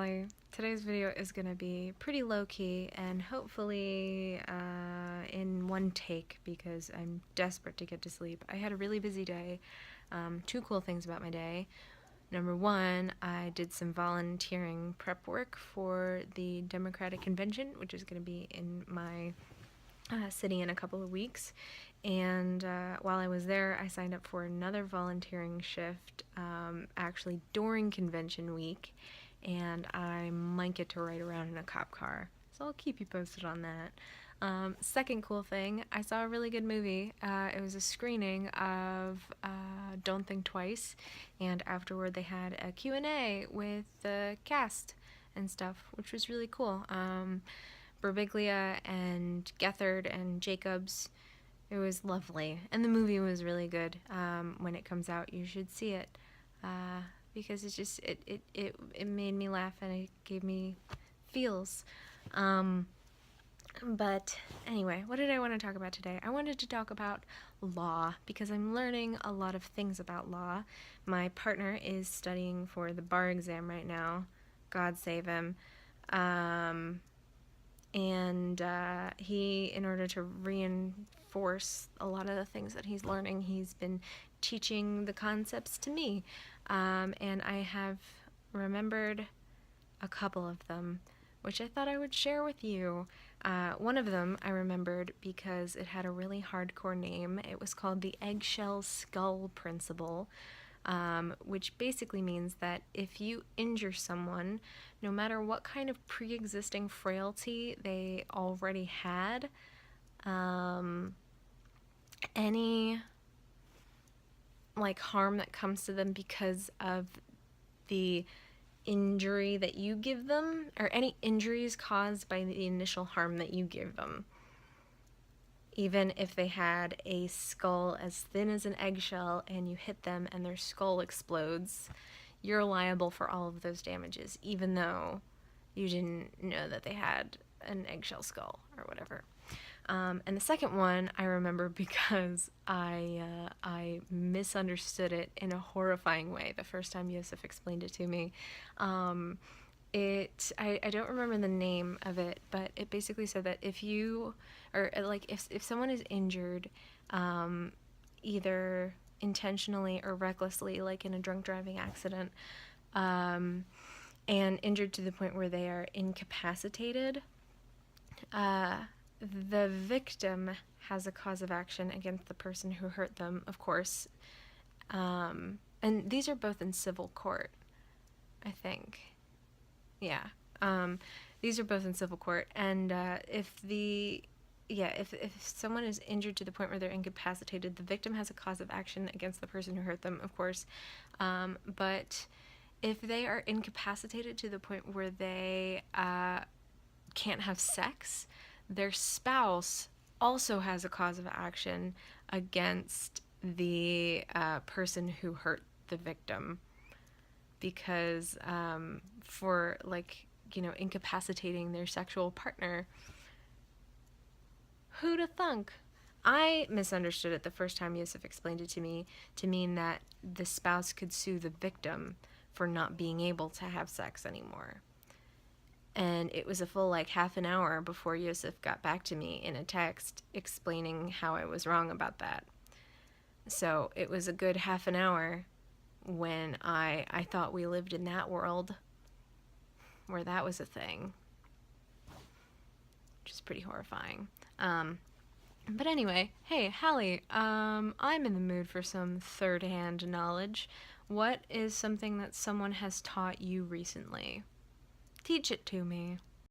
Hallie. Today's video is going to be pretty low-key and hopefully in one take because I'm desperate to get to sleep. I had a really busy day. Two cool things about my day. Number one, I did some volunteering prep work for the Democratic Convention, which is going to be in my city in a couple of weeks. And while I was there, I signed up for another volunteering shift actually during convention week, and I might get to ride around in a cop car. So I'll keep you posted on that. Second cool thing, I saw a really good movie. It was a screening of Don't Think Twice, and afterward they had a Q&A with the cast and stuff, which was really cool. Birbiglia and Gethard and Jacobs. It was lovely, and the movie was really good. When it comes out, you should see it because it's just it made me laugh and it gave me feels. But anyway, what did I want to talk about today? I wanted to talk about law because I'm learning a lot of things about law. My partner is studying for the bar exam right now. God save him. And he, in order to reinforce a lot of the things that he's learning, he's been teaching the concepts to me. And I have remembered a couple of them, which I thought I would share with you. One of them I remembered because it had a really hardcore name. It was called the Eggshell Skull Principle, which basically means that if you injure someone, no matter what kind of pre-existing frailty they already had, any harm that comes to them because of the injury that you give them, or any injuries caused by the initial harm that you give them, even if they had a skull as thin as an eggshell and you hit them and their skull explodes, you're liable for all of those damages, even though you didn't know that they had an eggshell skull or whatever. And the second one I remember because I misunderstood it in a horrifying way the first time Yosef explained it to me. I don't remember the name of it, but it basically said that if you, or if someone is injured, either intentionally or recklessly, like in a drunk driving accident, and injured to the point where they are incapacitated, the victim has a cause of action against the person who hurt them, of course. And these are both in civil court, I think. Yeah. These are both in civil court, and if someone is injured to the point where they're incapacitated, the victim has a cause of action against the person who hurt them, of course. But if they are incapacitated to the point where they can't have sex, their spouse also has a cause of action against the person who hurt the victim, because for incapacitating their sexual partner. Who'da thunk? I misunderstood it the first time Yosef explained it to me to mean that the spouse could sue the victim for not being able to have sex anymore. And it was a full half an hour before Yosef got back to me in a text explaining how I was wrong about that. So it was a good half an hour when I thought we lived in that world where that was a thing, which is pretty horrifying. But anyway, hey, Hallie, I'm in the mood for some third-hand knowledge. What is something that someone has taught you recently? Teach it to me.